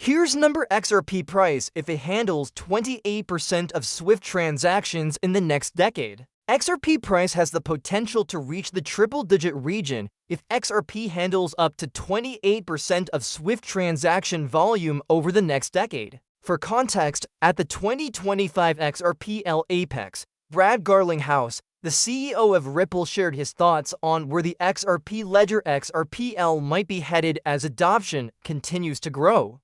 Here's number XRP price if it handles 28% of SWIFT transactions in the next decade. XRP price has the potential to reach the triple-digit region if XRP handles up to 28% of SWIFT transaction volume over the next decade. For context, at the 2025 XRPL Apex, Brad Garlinghouse, the CEO of Ripple, shared his thoughts on where the XRP ledger XRPL might be headed as adoption continues to grow.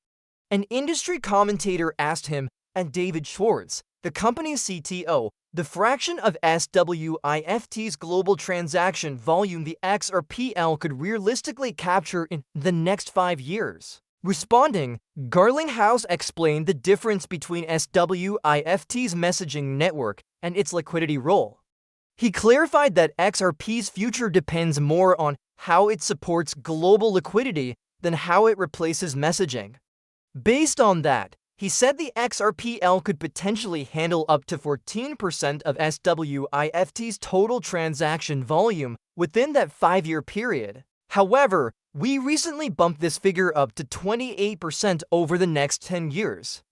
An industry commentator asked him, and David Schwartz, the company's CTO, the fraction of SWIFT's global transaction volume the XRPL could realistically capture in the next 5 years. Responding, Garlinghouse explained the difference between SWIFT's messaging network and its liquidity role. He clarified that XRP's future depends more on how it supports global liquidity than how it replaces messaging. Based on that, he said the XRPL could potentially handle up to 14% of SWIFT's total transaction volume within that 5-year period. However, we recently bumped this figure up to 28% over the next 10 years.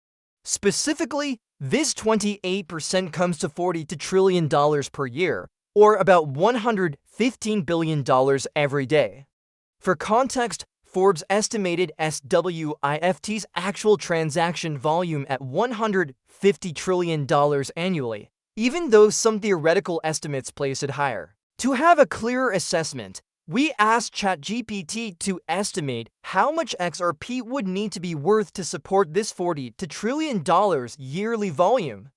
Specifically, this 28% comes to $42 trillion per year, or about $115 billion every day. For context, Forbes estimated SWIFT's actual transaction volume at $150 trillion annually, even though some theoretical estimates place it higher. To have a clearer assessment, we asked ChatGPT to estimate how much XRP would need to be worth to support this $42 trillion yearly volume.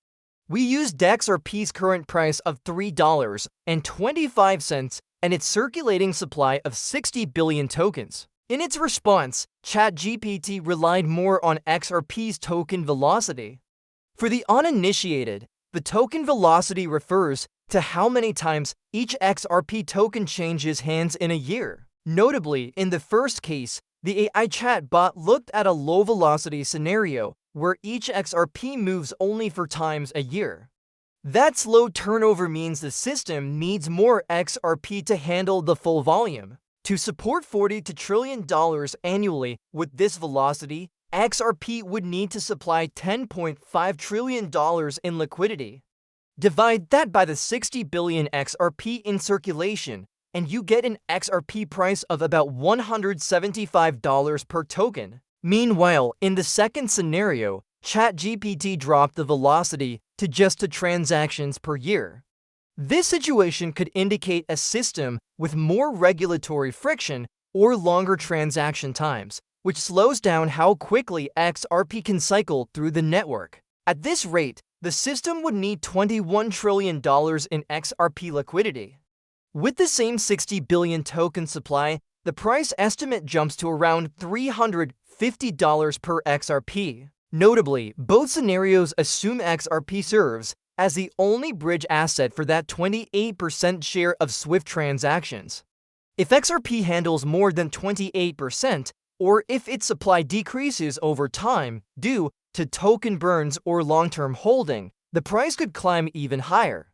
We used XRP's current price of $3.25 and its circulating supply of 60 billion tokens. In its response, ChatGPT relied more on XRP's token velocity. For the uninitiated, the token velocity refers to how many times each XRP token changes hands in a year. Notably, in the first case, the AI chatbot looked at a low-velocity scenario where each XRP moves only 4 times a year. That slow turnover means the system needs more XRP to handle the full volume. To support $42 trillion annually with this velocity, XRP would need to supply $10.5 trillion in liquidity. Divide that by the 60 billion XRP in circulation, and you get an XRP price of about $175 per token. Meanwhile, in the second scenario, ChatGPT dropped the velocity to just 2 transactions per year. This situation could indicate a system with more regulatory friction or longer transaction times, which slows down how quickly XRP can cycle through the network. At this rate, the system would need $21 trillion in XRP liquidity. With the same 60 billion token supply, the price estimate jumps to around $350 per XRP. Notably, both scenarios assume XRP serves as the only bridge asset for that 28% share of SWIFT transactions. If XRP handles more than 28%, or if its supply decreases over time due to token burns or long-term holding, the price could climb even higher.